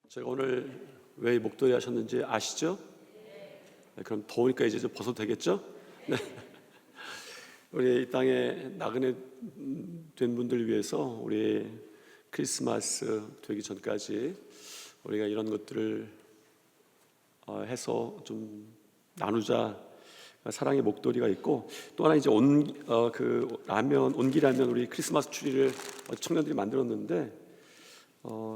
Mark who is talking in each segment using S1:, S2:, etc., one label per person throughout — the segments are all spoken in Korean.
S1: 제가 오늘 왜 목도리 하셨는지 아시죠? 네, 그럼 더우니까 이제 좀 벗어도 되겠죠? 네. 우리 이 땅에 나그네 된 분들을 위해서 우리 크리스마스 되기 전까지 우리가 이런 것들을 해서 좀 나누자. 사랑의 목도리가 있고, 또 하나 이제 온기라면 우리 크리스마스 추리를 청년들이 만들었는데,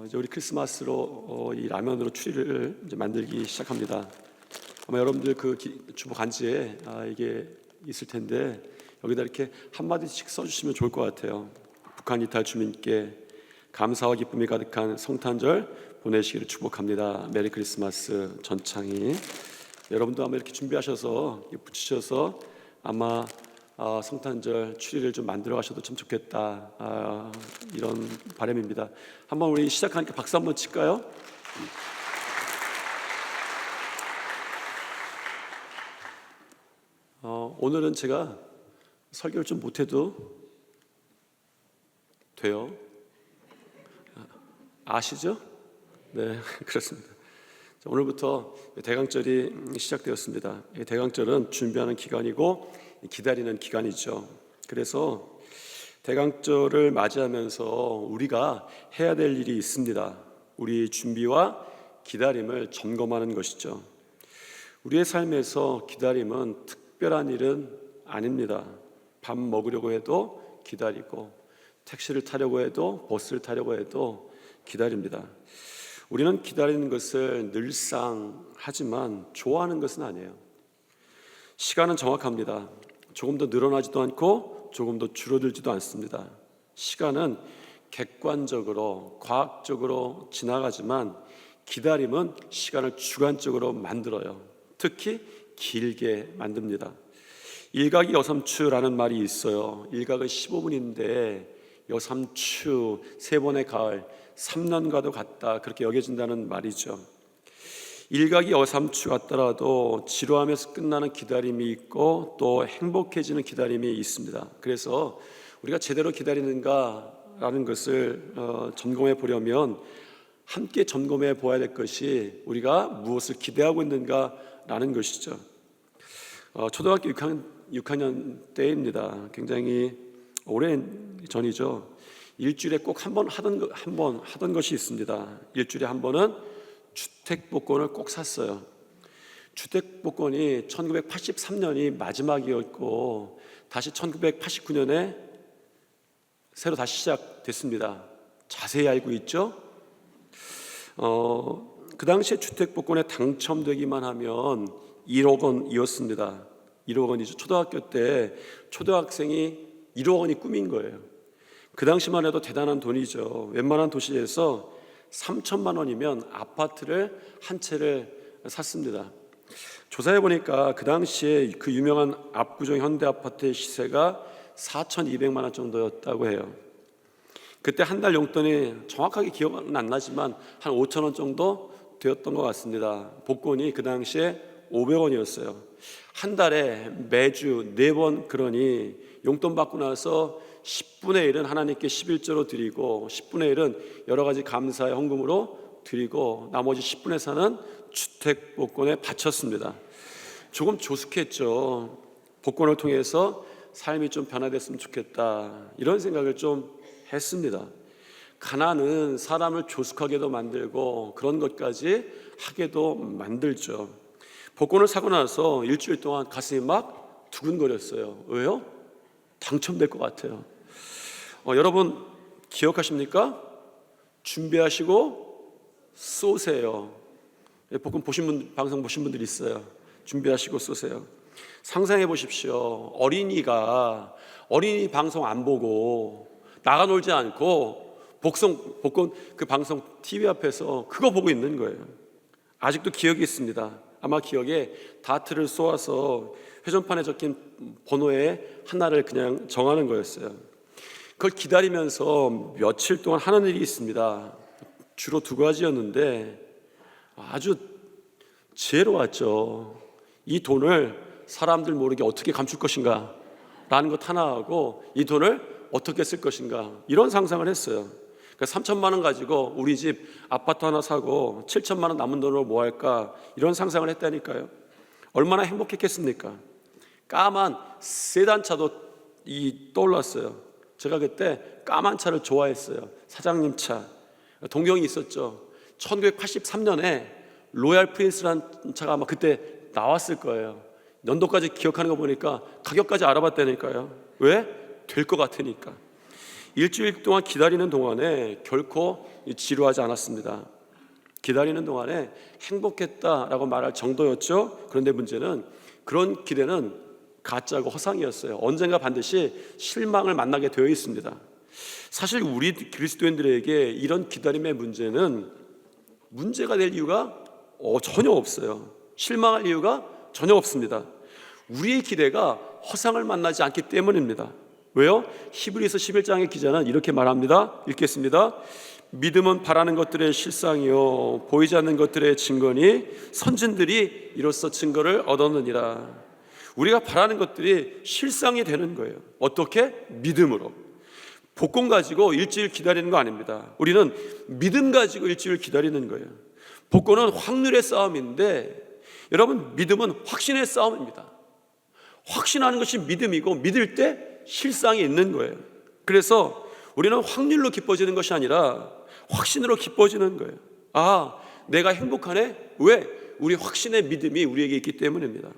S1: 이제 우리 크리스마스로 이 라면으로 추리를 이제 만들기 시작합니다. 아마 여러분들 그 주보 간지에 이게 있을 텐데 여기다 이렇게 한 마디씩 써주시면 좋을 것 같아요. 북한 이탈 주민께 감사와 기쁨이 가득한 성탄절 보내시기를 축복합니다. 메리 크리스마스. 전창희. 여러분도 아마 이렇게 준비하셔서 붙이셔서 아마 성탄절 추리를 좀 만들어 가셔도 참 좋겠다, 이런 바람입니다. 한번 우리 시작하니까 박수 한번 칠까요? 오늘은 제가 설교를 좀 못해도 돼요. 아시죠? 네, 그렇습니다. 오늘부터 대강절이 시작되었습니다. 대강절은 준비하는 기간이고 기다리는 기간이죠. 그래서 대강절을 맞이하면서 우리가 해야 될 일이 있습니다. 우리 준비와 기다림을 점검하는 것이죠. 우리의 삶에서 기다림은 특별한 일은 아닙니다. 밥 먹으려고 해도 기다리고, 택시를 타려고 해도, 버스를 타려고 해도 기다립니다. 우리는 기다리는 것을 늘상 하지만 좋아하는 것은 아니에요. 시간은 정확합니다. 조금 더 늘어나지도 않고 조금 더 줄어들지도 않습니다. 시간은 객관적으로, 과학적으로 지나가지만 기다림은 시간을 주관적으로 만들어요. 특히 길게 만듭니다. 일각이 여삼추라는 말이 있어요. 일각은 15분인데 여삼추, 3번의 가을, 3년과도 같다, 그렇게 여겨진다는 말이죠. 일각이 여삼추 같더라도 지루하면서 끝나는 기다림이 있고 또 행복해지는 기다림이 있습니다. 그래서 우리가 제대로 기다리는가라는 것을 점검해 보려면 함께 점검해 보아야 될 것이 우리가 무엇을 기대하고 있는가라는 것이죠. 초등학교 6학년 때입니다. 굉장히 오랜 전이죠. 일주일에 꼭 한 번 하던 것이 있습니다. 일주일에 한 번은 주택복권을 꼭 샀어요. 주택복권이 1983년이 마지막이었고 다시 1989년에 새로 다시 시작됐습니다. 자세히 알고 있죠? 그 당시에 주택복권에 당첨되기만 하면 1억 원이었습니다. 1억 원이죠. 초등학교 때 초등학생이 1억 원이 꿈인 거예요. 그 당시만 해도 대단한 돈이죠. 웬만한 도시에서 3천만 원이면 아파트를 한 채를 샀습니다. 조사해 보니까 그 당시에 그 유명한 압구정 현대아파트의 시세가 4,200만 원 정도였다고 해요. 그때 한 달 용돈이 정확하게 기억은 안 나지만 한 5천 원 정도 되었던 것 같습니다. 복권이 그 당시에 500원이었어요. 한 달에 매주 4번, 그러니 용돈 받고 나서 10분의 1은 하나님께 11조로 드리고 10분의 1은 여러 가지 감사의 헌금으로 드리고 나머지 10분의 4는 주택복권에 바쳤습니다. 조금 조숙했죠. 복권을 통해서 삶이 좀 변화됐으면 좋겠다, 이런 생각을 좀 했습니다. 가난은 사람을 조숙하게도 만들고 그런 것까지 하게도 만들죠. 복권을 사고 나서 일주일 동안 가슴이 막 두근거렸어요. 왜요? 당첨될 것 같아요. 여러분 기억하십니까? 준비하시고 쏘세요. 복권 방송 보신 분들이 있어요. 준비하시고 쏘세요. 상상해 보십시오. 어린이 방송 안 보고 나가 놀지 않고 복권 그 방송 TV 앞에서 그거 보고 있는 거예요. 아직도 기억이 있습니다. 아마 기억에 다트를 쏘아서 회전판에 적힌 번호의 하나를 그냥 정하는 거였어요. 그걸 기다리면서 며칠 동안 하는 일이 있습니다. 주로 2가지였는데 아주 지혜로웠죠. 이 돈을 사람들 모르게 어떻게 감출 것인가 라는 것 하나 하고 이 돈을 어떻게 쓸 것인가, 이런 상상을 했어요. 그러니까 그 3천만 원 가지고 우리 집 아파트 하나 사고 7천만 원 남은 돈으로 뭐 할까, 이런 상상을 했다니까요. 얼마나 행복했겠습니까? 까만 세단차도 떠올랐어요. 제가 그때 까만 차를 좋아했어요. 사장님 차. 동경이 있었죠. 1983년에 로얄 프린스라는 차가 아마 그때 나왔을 거예요. 연도까지 기억하는 거 보니까 가격까지 알아봤다니까요. 왜? 될 것 같으니까. 일주일 동안 기다리는 동안에 결코 지루하지 않았습니다. 기다리는 동안에 행복했다라고 말할 정도였죠. 그런데 문제는 그런 기대는 가짜고 허상이었어요. 언젠가 반드시 실망을 만나게 되어 있습니다. 사실 우리 그리스도인들에게 이런 기다림의 문제는 문제가 될 이유가 전혀 없어요. 실망할 이유가 전혀 없습니다. 우리의 기대가 허상을 만나지 않기 때문입니다. 왜요? 히브리서 11장의 기자는 이렇게 말합니다. 읽겠습니다. 믿음은 바라는 것들의 실상이요 보이지 않는 것들의 증거니 선진들이 이로써 증거를 얻었느니라. 우리가 바라는 것들이 실상이 되는 거예요. 어떻게? 믿음으로. 복권 가지고 일주일 기다리는 거 아닙니다. 우리는 믿음 가지고 일주일 기다리는 거예요. 복권은 확률의 싸움인데 여러분, 믿음은 확신의 싸움입니다. 확신하는 것이 믿음이고 믿을 때 실상이 있는 거예요. 그래서 우리는 확률로 기뻐지는 것이 아니라 확신으로 기뻐지는 거예요. 아, 내가 행복하네? 왜? 우리 확신의 믿음이 우리에게 있기 때문입니다.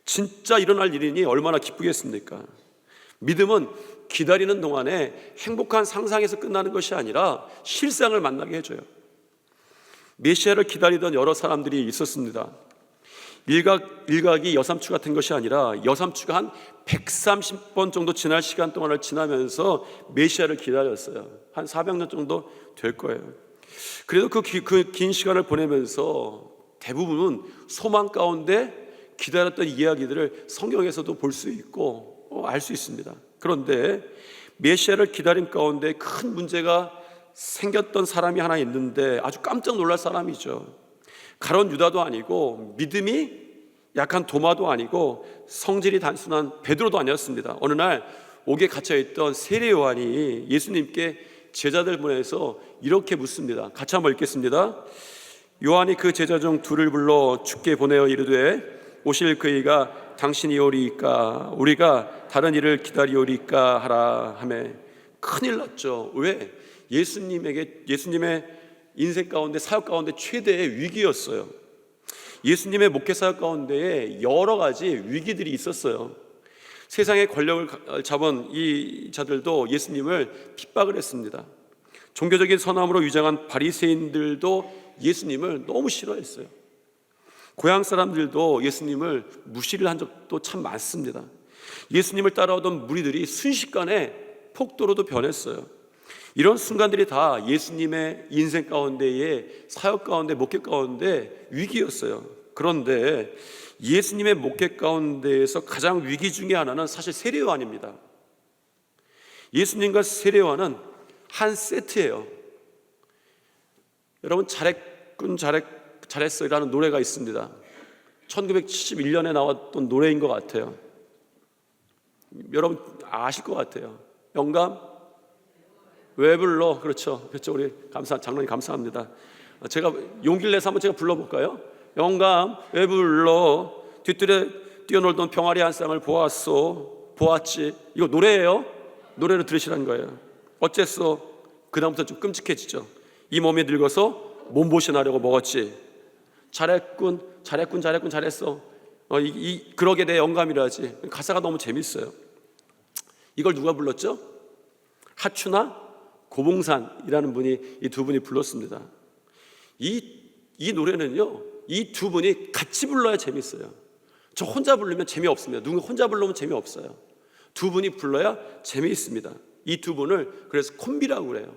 S1: 진짜 일어날 일이니 얼마나 기쁘겠습니까? 믿음은 기다리는 동안에 행복한 상상에서 끝나는 것이 아니라 실상을 만나게 해줘요. 메시아를 기다리던 여러 사람들이 있었습니다. 일각이 여삼추 같은 것이 아니라 여삼추가 한 130번 정도 지날 시간 동안을 지나면서 메시아를 기다렸어요. 한 400년 정도 될 거예요. 그래도 그 긴 시간을 보내면서 대부분은 소망 가운데 기다렸던 이야기들을 성경에서도 볼 수 있고 알 수 있습니다. 그런데 메시아를 기다림 가운데 큰 문제가 생겼던 사람이 하나 있는데 아주 깜짝 놀랄 사람이죠. 가론 유다도 아니고 믿음이 약한 도마도 아니고 성질이 단순한 베드로도 아니었습니다. 어느 날 옥에 갇혀있던 세례 요한이 예수님께 제자들 보내서 이렇게 묻습니다. 같이 한번 읽겠습니다. 요한이 그 제자 중 둘을 불러 주께 보내어 이르되 오실 그이가 당신이 오리이까 우리가 다른 일을 기다리오리까 하라 하매 큰일 났죠. 왜? 예수님의 인생 가운데 사역 가운데 최대의 위기였어요. 예수님의 목회 사역 가운데에 여러 가지 위기들이 있었어요. 세상의 권력을 잡은 이 자들도 예수님을 핍박을 했습니다. 종교적인 선함으로 위장한 바리새인들도 예수님을 너무 싫어했어요. 고향 사람들도 예수님을 무시를 한 적도 참 많습니다. 예수님을 따라오던 무리들이 순식간에 폭도로도 변했어요. 이런 순간들이 다 예수님의 인생 가운데의 사역 가운데 목회 가운데 위기였어요. 그런데 예수님의 목회 가운데에서 가장 위기 중에 하나는 사실 세례 요한입니다. 예수님과 세례 요한은 한 세트예요. 여러분, 잘했어 라는 노래가 있습니다. 1971년에 나왔던 노래인 것 같아요. 여러분 아실 것 같아요. 영감 왜 불러? 그렇죠. 우리 장로님 감사합니다. 제가 용기를 내서 한번 제가 불러볼까요? 영감 왜 불러? 뒷뜰에 뛰어놀던 병아리 한 쌍을 보았지. 이거 노래예요. 노래로 들으시라는 거예요. 어째서? 그다음부터 좀 끔찍해지죠. 이 몸이 늙어서 몸보신하려고 먹었지. 잘했군. 잘했어. 그러게 내 영감이라지. 가사가 너무 재밌어요. 이걸 누가 불렀죠? 하추나 고봉산이라는 분이 이 두 분이 불렀습니다. 이 노래는요, 이 두 분이 같이 불러야 재밌어요. 저 혼자 부르면 재미없습니다. 누군가 혼자 부르면 재미없어요. 두 분이 불러야 재미있습니다. 이 두 분을 그래서 콤비라고 그래요.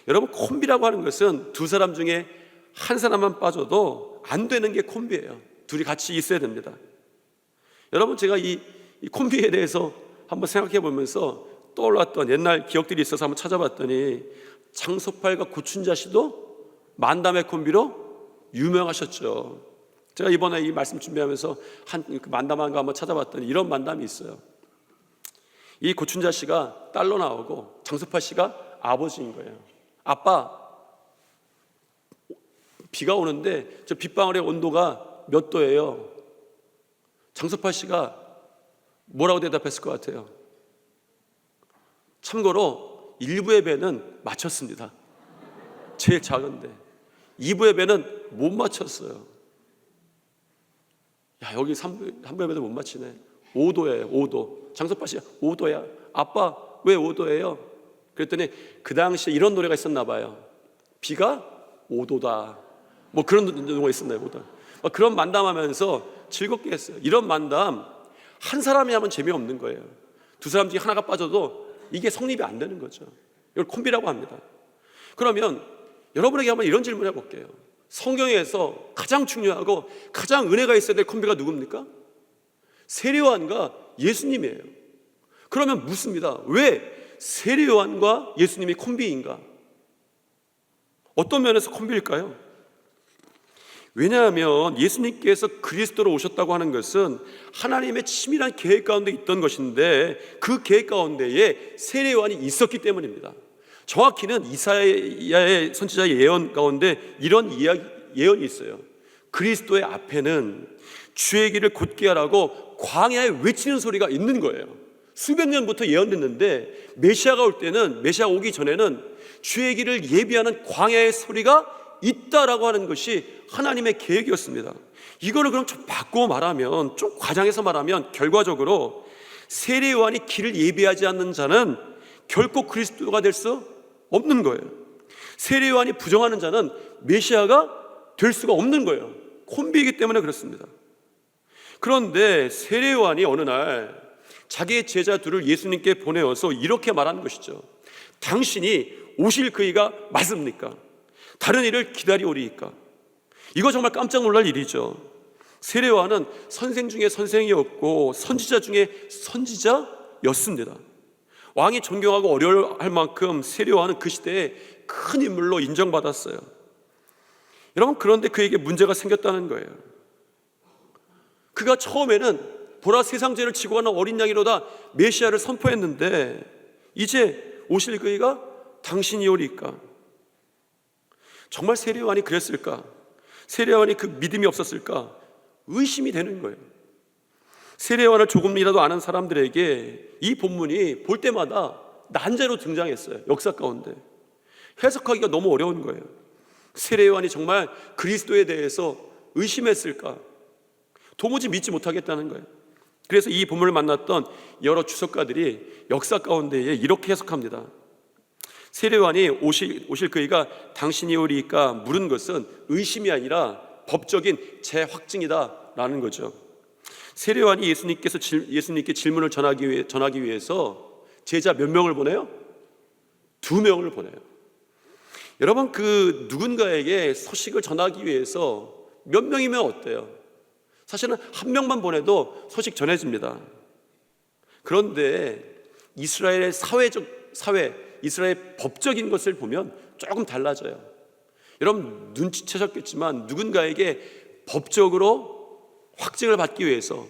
S1: 여러분, 콤비라고 하는 것은 두 사람 중에 한 사람만 빠져도 안 되는 게 콤비예요. 둘이 같이 있어야 됩니다. 여러분, 제가 이 콤비에 대해서 한번 생각해 보면서 떠올랐던 옛날 기억들이 있어서 한번 찾아봤더니 장소팔과 고춘자 씨도 만담의 콤비로 유명하셨죠. 제가 이번에 이 말씀 준비하면서 그 만담한 거 한번 찾아봤더니 이런 만담이 있어요. 이 고춘자 씨가 딸로 나오고 장소팔 씨가 아버지인 거예요. 아빠, 비가 오는데 저 빗방울의 온도가 몇 도예요? 장석팔 씨가 뭐라고 대답했을 것 같아요? 참고로 1부의 배는 맞췄습니다. 제일 작은데 2부의 배는 못 맞췄어요. 야, 여기 3부의 배도 못 맞히네. 5도예요. 5도. 장석팔 씨가 5도야. 아빠, 왜 5도예요? 그랬더니 그 당시에 이런 노래가 있었나 봐요. 비가 5도다. 뭐 그런 노래가 있었나요? 5도. 그런 만담하면서 즐겁게 했어요. 이런 만담 한 사람이 하면 재미없는 거예요. 두 사람 중에 하나가 빠져도 이게 성립이 안 되는 거죠. 이걸 콤비라고 합니다. 그러면 여러분에게 한번 이런 질문 해볼게요. 성경에서 가장 중요하고 가장 은혜가 있어야 될 콤비가 누굽니까? 세례요한과 예수님이에요. 그러면 묻습니다. 왜 세례요한과 예수님이 콤비인가? 어떤 면에서 콤비일까요? 왜냐하면 예수님께서 그리스도로 오셨다고 하는 것은 하나님의 치밀한 계획 가운데 있던 것인데 그 계획 가운데에 세례요한이 있었기 때문입니다. 정확히는 이사야의 선지자의 예언 가운데 이런 예언이 있어요. 그리스도의 앞에는 주의 길을 곧게 하라고 광야에 외치는 소리가 있는 거예요. 수백 년부터 예언됐는데 메시아가 올 때는, 메시아 오기 전에는 주의 길을 예비하는 광야의 소리가 있다라고 하는 것이 하나님의 계획이었습니다. 이거를 그럼 좀 바꾸어 말하면, 좀 과장해서 말하면 결과적으로 세례요한이 길을 예비하지 않는 자는 결코 그리스도가 될 수 없는 거예요. 세례요한이 부정하는 자는 메시아가 될 수가 없는 거예요. 콤비이기 때문에 그렇습니다. 그런데 세례요한이 어느 날 자기의 제자 둘을 예수님께 보내어서 이렇게 말하는 것이죠. 당신이 오실 그이가 맞습니까? 다른 일을 기다리오리이까? 이거 정말 깜짝 놀랄 일이죠. 세례요한은 선생 중에 선생이었고 선지자 중에 선지자였습니다. 왕이 존경하고 어려워할 만큼 세례요한은 그 시대에 큰 인물로 인정받았어요. 여러분, 그런데 그에게 문제가 생겼다는 거예요. 그가 처음에는 보라 세상 죄를 지고 가는 어린 양이로다 메시아를 선포했는데 이제 오실 그이가 당신이오리까? 정말 세례요한이 그랬을까? 세례요한이 그 믿음이 없었을까? 의심이 되는 거예요. 세례요한을 조금이라도 아는 사람들에게 이 본문이 볼 때마다 난제로 등장했어요. 역사 가운데 해석하기가 너무 어려운 거예요. 세례요한이 정말 그리스도에 대해서 의심했을까? 도무지 믿지 못하겠다는 거예요. 그래서 이 본문을 만났던 여러 주석가들이 역사 가운데에 이렇게 해석합니다. 세례요한이 오실 그이가 당신이 오리까 물은 것은 의심이 아니라 법적인 재확증이다라는 거죠. 세례요한이 예수님께 질문을 전하기 위해서 제자 몇 명을 보내요? 2명을 보내요. 여러분, 그 누군가에게 소식을 전하기 위해서 몇 명이면 어때요? 사실은 1명만 보내도 소식 전해집니다. 그런데 이스라엘의 이스라엘 법적인 것을 보면 조금 달라져요. 여러분 눈치채셨겠지만 누군가에게 법적으로 확증을 받기 위해서,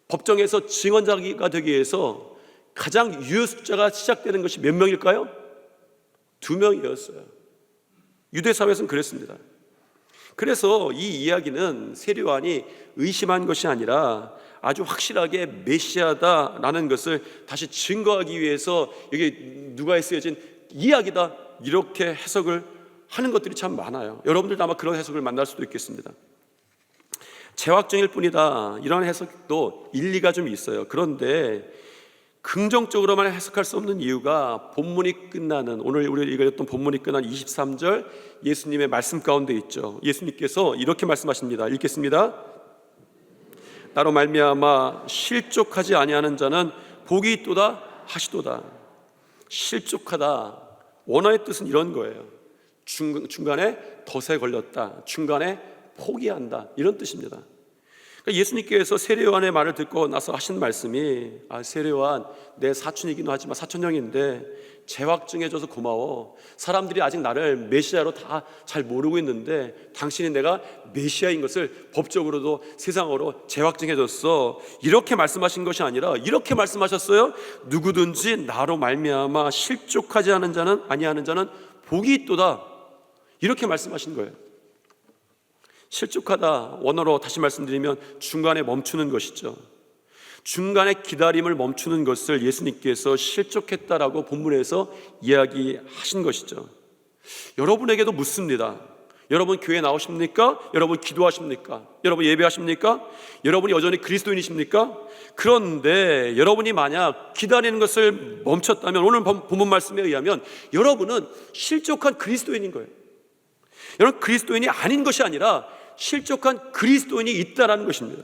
S1: 법정에서 증언자가 되기 위해서 가장 유효 숫자가 시작되는 것이 몇 명일까요? 2명이었어요. 유대 사회에서는 그랬습니다. 그래서 이 이야기는 세례요한이 의심한 것이 아니라 아주 확실하게 메시아다라는 것을 다시 증거하기 위해서 여기 누가에 쓰여진 이야기다, 이렇게 해석을 하는 것들이 참 많아요. 여러분들도 아마 그런 해석을 만날 수도 있겠습니다. 재확증일 뿐이다, 이런 해석도 일리가 좀 있어요. 그런데 긍정적으로만 해석할 수 없는 이유가 본문이 끝나는, 오늘 우리가 읽었던 본문이 끝난 23절 예수님의 말씀 가운데 있죠. 예수님께서 이렇게 말씀하십니다. 읽겠습니다. 나로 말미암아 실족하지 아니하는 자는 복이 있도다 하시도다. 실족하다, 원어의 뜻은 이런 거예요. 중간에 덫에 걸렸다, 중간에 포기한다, 이런 뜻입니다. 그러니까 예수님께서 세례요한의 말을 듣고 나서 하신 말씀이, 세례요한 내 사촌이기도 하지만 사촌형인데 재확증해줘서 고마워. 사람들이 아직 나를 메시아로 다 잘 모르고 있는데 당신이 내가 메시아인 것을 법적으로도 세상으로 재확증해줬어. 이렇게 말씀하신 것이 아니라 이렇게 말씀하셨어요. 누구든지 나로 말미암아 실족하지 않은 자는, 아니하는 자는 복이 있도다, 이렇게 말씀하신 거예요. 실족하다, 원어로 다시 말씀드리면 중간에 멈추는 것이죠. 중간에 기다림을 멈추는 것을 예수님께서 실족했다라고 본문에서 이야기하신 것이죠. 여러분에게도 묻습니다. 여러분 교회 나오십니까? 여러분 기도하십니까? 여러분 예배하십니까? 여러분이 여전히 그리스도인이십니까? 그런데 여러분이 만약 기다리는 것을 멈췄다면 오늘 본문 말씀에 의하면 여러분은 실족한 그리스도인인 거예요. 여러분, 그리스도인이 아닌 것이 아니라 실족한 그리스도인이 있다라는 것입니다.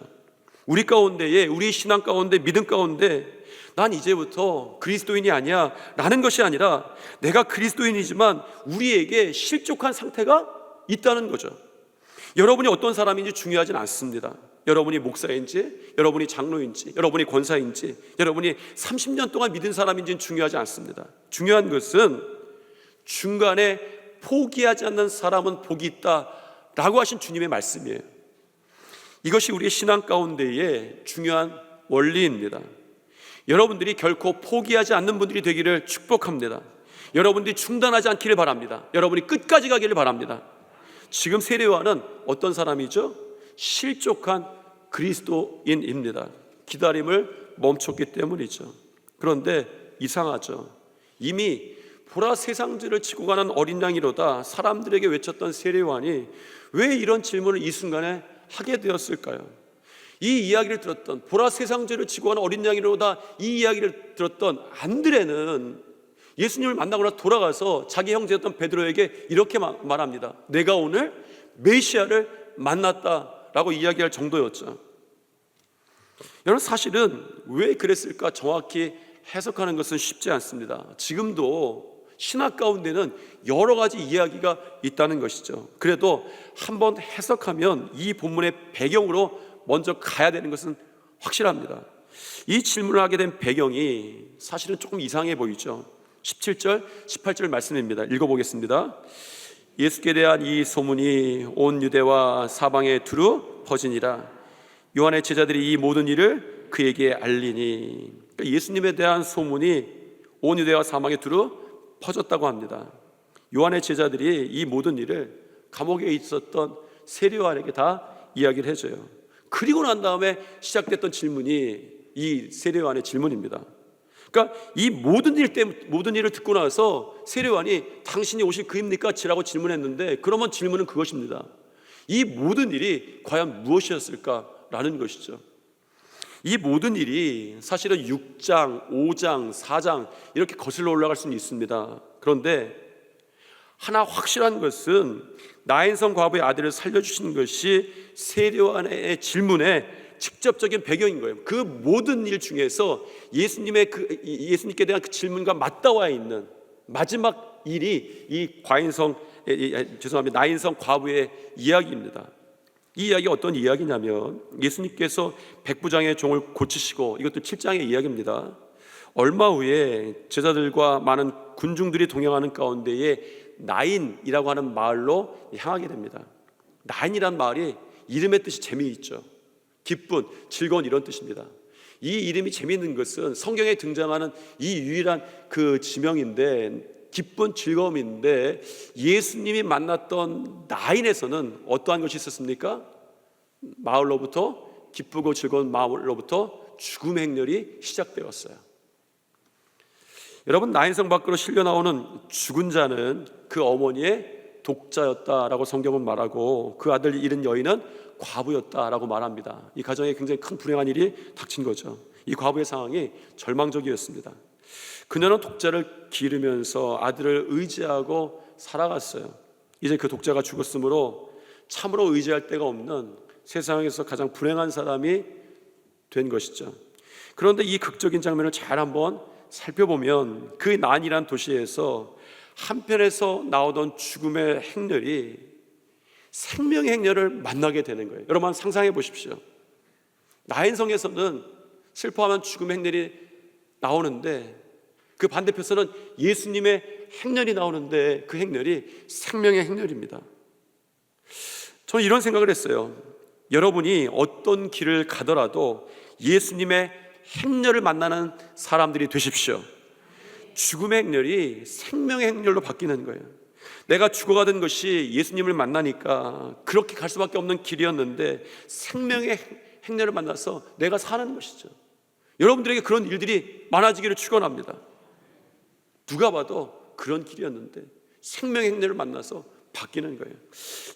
S1: 우리 가운데에, 우리 신앙 가운데, 믿음 가운데 난 이제부터 그리스도인이 아니야 라는 것이 아니라 내가 그리스도인이지만 우리에게 실족한 상태가 있다는 거죠. 여러분이 어떤 사람인지 중요하진 않습니다. 여러분이 목사인지, 여러분이 장로인지, 여러분이 권사인지, 여러분이 30년 동안 믿은 사람인지는 중요하지 않습니다. 중요한 것은 중간에 포기하지 않는 사람은 복이 있다라고 하신 주님의 말씀이에요. 이것이 우리의 신앙 가운데의 중요한 원리입니다. 여러분들이 결코 포기하지 않는 분들이 되기를 축복합니다. 여러분들이 중단하지 않기를 바랍니다. 여러분이 끝까지 가기를 바랍니다. 지금 세례요한은 어떤 사람이죠? 실족한 그리스도인입니다. 기다림을 멈췄기 때문이죠. 그런데 이상하죠. 이미 보라 세상들을 치고 가는 어린 양이로다 사람들에게 외쳤던 세례요한이 왜 이런 질문을 이 순간에 하게 되었을까요? 이 이야기를 들었던, 보라 세상죄를 지고 가는 어린 양이로다 이 이야기를 들었던 안드레는 예수님을 만나고 나서 돌아가서 자기 형제였던 베드로에게 이렇게 말합니다. 내가 오늘 메시아를 만났다라고 이야기할 정도였죠. 여러분, 사실은 왜 그랬을까 정확히 해석하는 것은 쉽지 않습니다. 지금도 신학 가운데는 여러 가지 이야기가 있다는 것이죠. 그래도 한번 해석하면 이 본문의 배경으로 먼저 가야 되는 것은 확실합니다. 이 질문을 하게 된 배경이 사실은 조금 이상해 보이죠. 17절, 18절 말씀입니다. 읽어보겠습니다. 예수께 대한 이 소문이 온 유대와 사방에 두루 퍼지니라. 요한의 제자들이 이 모든 일을 그에게 알리니. 그러니까 예수님에 대한 소문이 온 유대와 사방에 두루 퍼졌다고 합니다. 요한의 제자들이 이 모든 일을 감옥에 있었던 세례요한에게 다 이야기를 해줘요. 그리고 난 다음에 시작됐던 질문이 이 세례요한의 질문입니다. 그러니까 이 모든 일을 듣고 나서 세례요한이 당신이 오실 그입니까? 라고 질문했는데, 그러면 질문은 그것입니다. 이 모든 일이 과연 무엇이었을까라는 것이죠. 이 모든 일이 사실은 6장, 5장, 4장 이렇게 거슬러 올라갈 수는 있습니다. 그런데 하나 확실한 것은 나인성 과부의 아들을 살려주신 것이 세례요한의 질문의 직접적인 배경인 거예요. 그 모든 일 중에서 예수님께 대한 그 질문과 맞닿아 있는 마지막 일이 이 나인성 과부의 이야기입니다. 이 이야기가 어떤 이야기냐면, 예수님께서 백부장의 종을 고치시고, 이것도 7장의 이야기입니다. 얼마 후에 제자들과 많은 군중들이 동행하는 가운데에 나인이라고 하는 마을로 향하게 됩니다. 나인이란 마을이 이름의 뜻이 재미있죠. 기쁜, 즐거운 이런 뜻입니다. 이 이름이 재미있는 것은 성경에 등장하는 이 유일한 그 지명인데, 기쁜 즐거움인데, 예수님이 만났던 나인에서는 어떠한 것이 있었습니까? 마을로부터, 기쁘고 즐거운 마을로부터 죽음의 행렬이 시작되었어요. 여러분, 나인성 밖으로 실려 나오는 죽은 자는 그 어머니의 독자였다라고 성경은 말하고, 그 아들 잃은 여인은 과부였다라고 말합니다. 이 가정에 굉장히 큰 불행한 일이 닥친 거죠. 이 과부의 상황이 절망적이었습니다. 그녀는 독자를 기르면서 아들을 의지하고 살아갔어요. 이제 그 독자가 죽었으므로 참으로 의지할 데가 없는 세상에서 가장 불행한 사람이 된 것이죠. 그런데 이 극적인 장면을 잘 한번 살펴보면, 그 난이란 도시에서 한편에서 나오던 죽음의 행렬이 생명의 행렬을 만나게 되는 거예요. 여러분, 상상해 보십시오. 나인성에서는 슬퍼하면 죽음의 행렬이 나오는데, 그 반대편에서는 예수님의 행렬이 나오는데, 그 행렬이 생명의 행렬입니다. 저는 이런 생각을 했어요. 여러분이 어떤 길을 가더라도 예수님의 행렬을 만나는 사람들이 되십시오. 죽음의 행렬이 생명의 행렬로 바뀌는 거예요. 내가 죽어가던 것이 예수님을 만나니까 그렇게 갈 수밖에 없는 길이었는데 생명의 행렬을 만나서 내가 사는 것이죠. 여러분들에게 그런 일들이 많아지기를 축원합니다. 누가 봐도 그런 길이었는데 생명의 행렬을 만나서 바뀌는 거예요.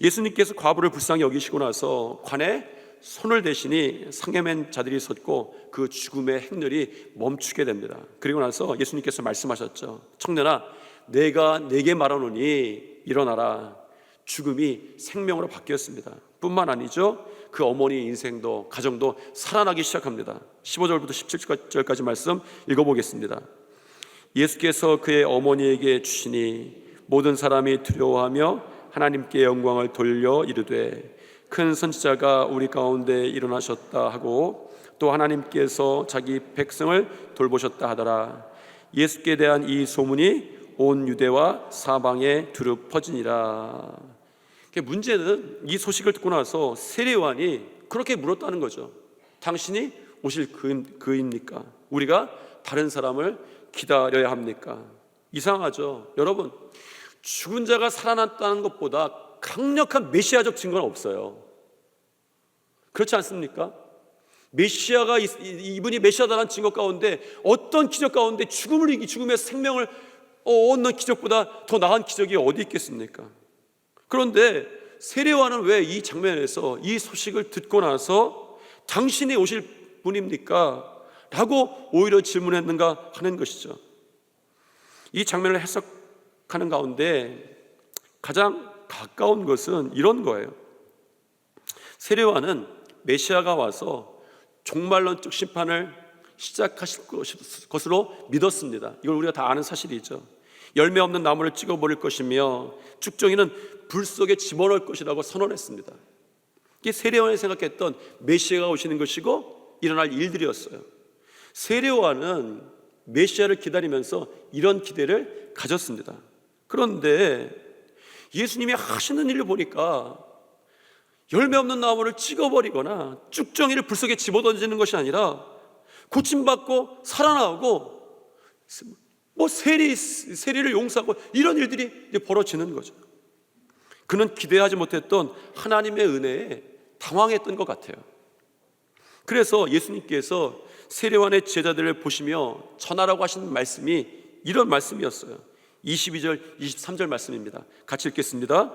S1: 예수님께서 과부를 불쌍히 여기시고 나서 관에 손을 대시니 상해맨 자들이 섰고 그 죽음의 행렬이 멈추게 됩니다. 그리고 나서 예수님께서 말씀하셨죠. 청년아, 내가 네게 말하노니 일어나라. 죽음이 생명으로 바뀌었습니다. 뿐만 아니죠, 그 어머니의 인생도 가정도 살아나기 시작합니다. 15절부터 17절까지 말씀 읽어보겠습니다. 예수께서 그의 어머니에게 주시니 모든 사람이 두려워하며 하나님께 영광을 돌려 이르되 큰 선지자가 우리 가운데 일어나셨다 하고 또 하나님께서 자기 백성을 돌보셨다 하더라. 예수께 대한 이 소문이 온 유대와 사방에 두루 퍼지니라. 문제는 이 소식을 듣고 나서 세례요한이 그렇게 물었다는 거죠. 당신이 오실 그입니까? 우리가 다른 사람을 기다려야 합니까? 이상하죠. 여러분, 죽은 자가 살아났다는 것보다 강력한 메시아적 증거는 없어요. 그렇지 않습니까? 메시아가 이분이 메시아다라는 증거 가운데 어떤 기적 가운데 죽음을 이기 죽음의 생명을 얻는 기적보다 더 나은 기적이 어디 있겠습니까? 그런데 세례요한은 왜 이 장면에서 이 소식을 듣고 나서 당신이 오실 분입니까? 라고 오히려 질문했는가 하는 것이죠. 이 장면을 해석하는 가운데 가장 가까운 것은 이런 거예요. 세례요한은 메시아가 와서 종말론적 심판을 시작하실 것으로 믿었습니다. 이걸 우리가 다 아는 사실이죠. 열매 없는 나무를 찍어버릴 것이며 쭉정이는 불 속에 집어넣을 것이라고 선언했습니다. 이게 세례요한이 생각했던 메시아가 오시는 것이고 일어날 일들이었어요. 세례요한은 메시아를 기다리면서 이런 기대를 가졌습니다. 그런데 예수님이 하시는 일을 보니까 열매 없는 나무를 찍어버리거나 쭉정이를 불 속에 집어던지는 것이 아니라 고침받고 살아나오고 세리를 용서하고 이런 일들이 이제 벌어지는 거죠. 그는 기대하지 못했던 하나님의 은혜에 당황했던 것 같아요. 그래서 예수님께서 세례요한의 제자들을 보시며 전하라고 하신 말씀이 이런 말씀이었어요. 22절, 23절 말씀입니다. 같이 읽겠습니다.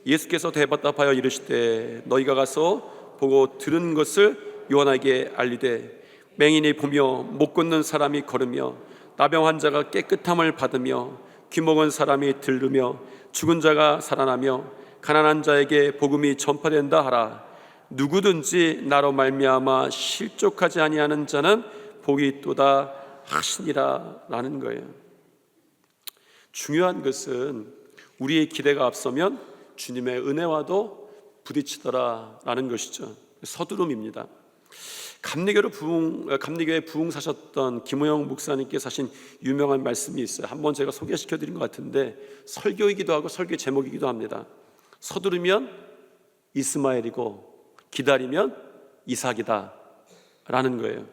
S1: 예수께서 대답하여 이르시되 너희가 가서 보고 들은 것을 요한에게 알리되 맹인이 보며 못 걷는 사람이 걸으며 나병 환자가 깨끗함을 받으며 귀먹은 사람이 들으며 죽은 자가 살아나며 가난한 자에게 복음이 전파된다 하라. 누구든지 나로 말미암아 실족하지 아니하는 자는 복이 있도다 하시니라 라는 거예요. 중요한 것은 우리의 기대가 앞서면 주님의 은혜와도 부딪히더라 라는 것이죠. 서두름입니다. 감리교회 부흥 사셨던 김호영 목사님께서 하신 유명한 말씀이 있어요. 한번 제가 소개시켜 드린 것 같은데 설교이기도 하고 설교 제목이기도 합니다. 서두르면 이스마엘이고 기다리면 이삭이다 라는 거예요.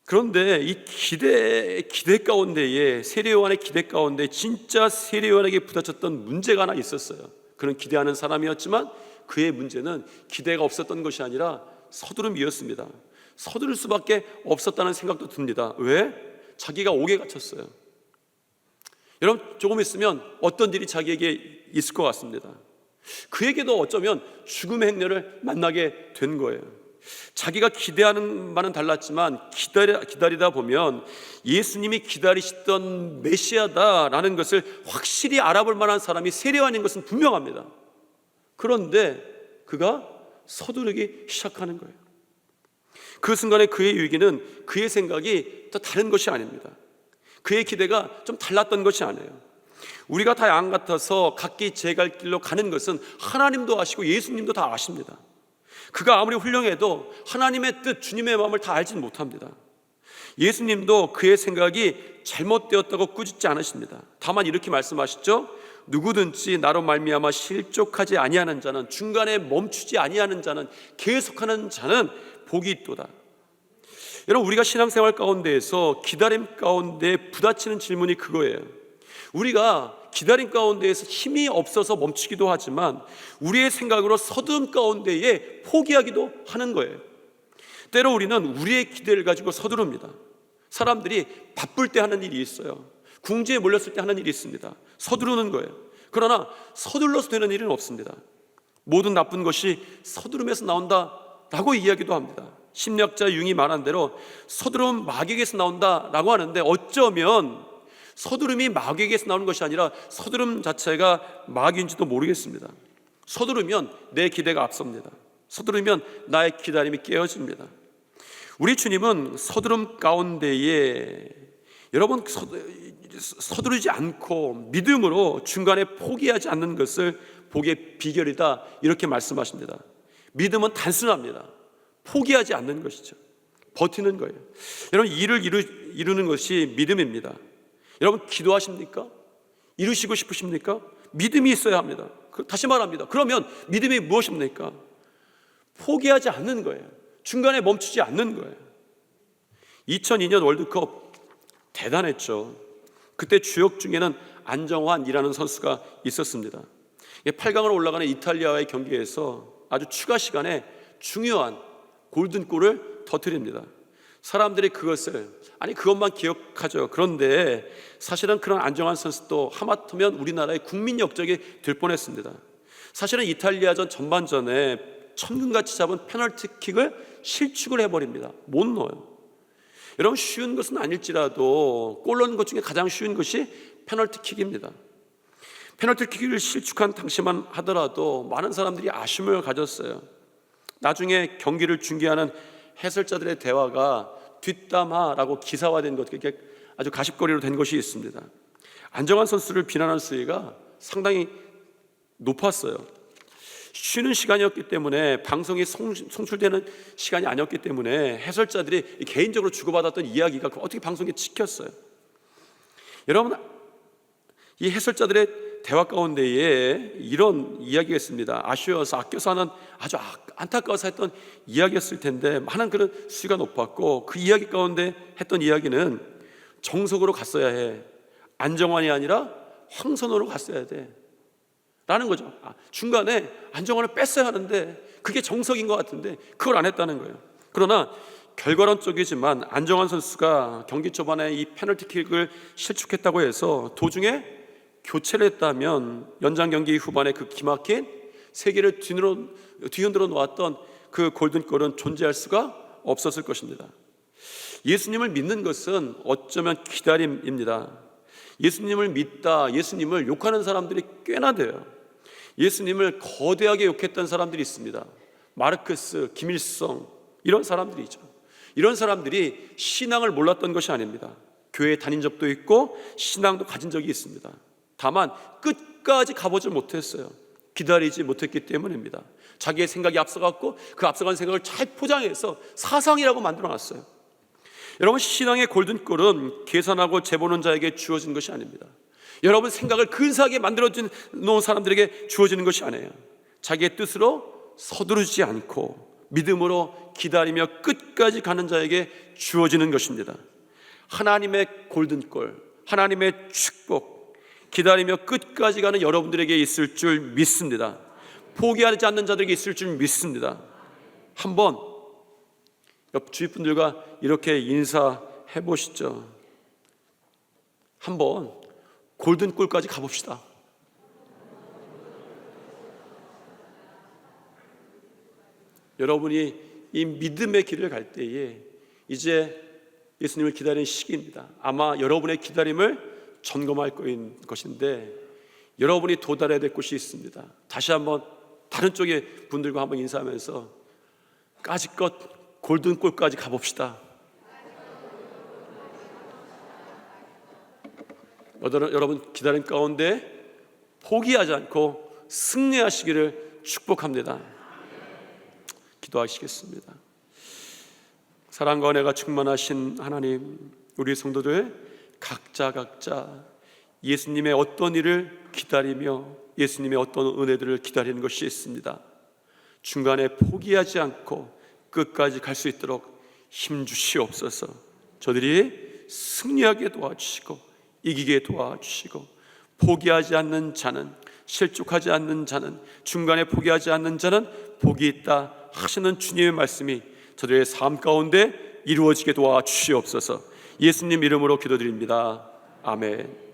S1: 그런데 이 기대 가운데에 세례요한의 기대 가운데 진짜 세례요한에게 부딪혔던 문제가 하나 있었어요. 그는 기대하는 사람이었지만 그의 문제는 기대가 없었던 것이 아니라 서두름이었습니다. 서두를 수밖에 없었다는 생각도 듭니다. 왜? 자기가 옥에 갇혔어요. 여러분, 조금 있으면 어떤 일이 자기에게 있을 것 같습니다. 그에게도 어쩌면 죽음의 행렬을 만나게 된 거예요. 자기가 기대하는 바는 달랐지만 기다리다 보면 예수님이 기다리시던 메시아다라는 것을 확실히 알아볼 만한 사람이 세례요한인 것은 분명합니다. 그런데 그가 서두르기 시작하는 거예요. 그 순간에 그의 위기는 그의 생각이 또 다른 것이 아닙니다. 그의 기대가 좀 달랐던 것이 아니에요. 우리가 다 양 같아서 각기 제 갈 길로 가는 것은 하나님도 아시고 예수님도 다 아십니다. 그가 아무리 훌륭해도 하나님의 뜻, 주님의 마음을 다 알지는 못합니다. 예수님도 그의 생각이 잘못되었다고 꾸짖지 않으십니다. 다만 이렇게 말씀하시죠. 누구든지 나로 말미암아 실족하지 아니하는 자는, 중간에 멈추지 아니하는 자는, 계속하는 자는 복이 있도다. 여러분, 우리가 신앙생활 가운데에서 기다림 가운데 부딪히는 질문이 그거예요. 우리가 기다림 가운데에서 힘이 없어서 멈추기도 하지만 우리의 생각으로 서두름 가운데에 포기하기도 하는 거예요. 때로 우리는 우리의 기대를 가지고 서두릅니다. 사람들이 바쁠 때 하는 일이 있어요. 궁지에 몰렸을 때 하는 일이 있습니다. 서두르는 거예요. 그러나 서둘러서 되는 일은 없습니다. 모든 나쁜 것이 서두름에서 나온다라고 이야기도 합니다. 심리학자 융이 말한 대로 서두름 마귀에게서 나온다라고 하는데, 어쩌면 서두름이 마귀에게서 나오는 것이 아니라 서두름 자체가 마귀인지도 모르겠습니다. 서두르면 내 기대가 앞섭니다. 서두르면 나의 기다림이 깨어집니다. 우리 주님은 서두름 가운데에 여러분 서두르지 않고 믿음으로 중간에 포기하지 않는 것을 복의 비결이다, 이렇게 말씀하십니다. 믿음은 단순합니다. 포기하지 않는 것이죠. 버티는 거예요. 여러분, 일을 이루는 것이 믿음입니다. 여러분, 기도하십니까? 이루시고 싶으십니까? 믿음이 있어야 합니다. 다시 말합니다. 그러면 믿음이 무엇입니까? 포기하지 않는 거예요. 중간에 멈추지 않는 거예요. 2002년 월드컵 대단했죠. 그때 주역 중에는 안정환이라는 선수가 있었습니다. 8강으로 올라가는 이탈리아와의 경기에서 아주 추가 시간에 중요한 골든골을 터뜨립니다. 사람들이 그것만 기억하죠. 그런데 사실은 그런 안정환 선수도 하마터면 우리나라의 국민 역적이 될 뻔했습니다. 사실은 이탈리아전 전반전에 천근같이 잡은 페널티킥을 실축을 해버립니다. 못 넣어요. 여러분, 쉬운 것은 아닐지라도 골 넣는 것 중에 가장 쉬운 것이 페널티킥입니다. 페널티킥을 실축한 당시만 하더라도 많은 사람들이 아쉬움을 가졌어요. 나중에 경기를 중계하는 해설자들의 대화가 뒷담화라고 기사화된 것, 이렇게 아주 가십거리로 된 것이 있습니다. 안정환 선수를 비난한 수위가 상당히 높았어요. 쉬는 시간이었기 때문에, 방송이 송출되는 시간이 아니었기 때문에 해설자들이 개인적으로 주고받았던 이야기가 어떻게 방송에 찍혔어요. 여러분, 이 해설자들의 대화 가운데에 이런 이야기가 있습니다. 아쉬워서 아껴서 하는, 아주 안타까워서 했던 이야기였을 텐데 많은 그런 수위가 높았고, 그 이야기 가운데 했던 이야기는 정석으로 갔어야 해, 안정환이 아니라 황선호로 갔어야 돼 라는 거죠. 중간에 안정환을 뺐어야 하는데 그게 정석인 것 같은데 그걸 안 했다는 거예요. 그러나 결과론적이지만 안정환 선수가 경기 초반에 이 페널티킥을 실축했다고 해서 도중에 교체를 했다면 연장 경기 후반에 그 기막힌 세계를 뒤흔들어 놓았던 그 골든골은 존재할 수가 없었을 것입니다. 예수님을 믿는 것은 어쩌면 기다림입니다. 예수님을 믿다, 예수님을 욕하는 사람들이 꽤나 돼요. 예수님을 거대하게 욕했던 사람들이 있습니다. 마르크스, 김일성, 이런 사람들이죠. 이런 사람들이 신앙을 몰랐던 것이 아닙니다. 교회에 다닌 적도 있고 신앙도 가진 적이 있습니다. 다만 끝까지 가보지 못했어요. 기다리지 못했기 때문입니다. 자기의 생각이 앞서갔고 그 앞서간 생각을 잘 포장해서 사상이라고 만들어놨어요. 여러분, 신앙의 골든골은 계산하고 재보는 자에게 주어진 것이 아닙니다. 여러분, 생각을 근사하게 만들어 놓은 사람들에게 주어지는 것이 아니에요. 자기의 뜻으로 서두르지 않고 믿음으로 기다리며 끝까지 가는 자에게 주어지는 것입니다. 하나님의 골든골, 하나님의 축복, 기다리며 끝까지 가는 여러분들에게 있을 줄 믿습니다. 포기하지 않는 자들에게 있을 줄 믿습니다. 한번 옆 주위 분들과 이렇게 인사해 보시죠. 한번 골든골까지 가봅시다. 여러분이 이 믿음의 길을 갈 때에 이제 예수님을 기다리는 시기입니다. 아마 여러분의 기다림을 점검할 것인데 여러분이 도달해야 될 곳이 있습니다. 다시 한번 다른 쪽의 분들과 한번 인사하면서 까짓것 골든골까지 가봅시다. 여러분 기다림 가운데 포기하지 않고 승리하시기를 축복합니다. 기도하시겠습니다. 사랑과 은혜가 충만하신 하나님, 우리 성도들 각자 예수님의 어떤 일을 기다리며 예수님의 어떤 은혜들을 기다리는 것이 있습니다. 중간에 포기하지 않고 끝까지 갈 수 있도록 힘 주시옵소서. 저들이 승리하게 도와주시고 이기게 도와주시고 포기하지 않는 자는, 실족하지 않는 자는, 중간에 포기하지 않는 자는 복이 있다 하시는 주님의 말씀이 저들의 삶 가운데 이루어지게 도와주시옵소서. 예수님 이름으로 기도드립니다. 아멘.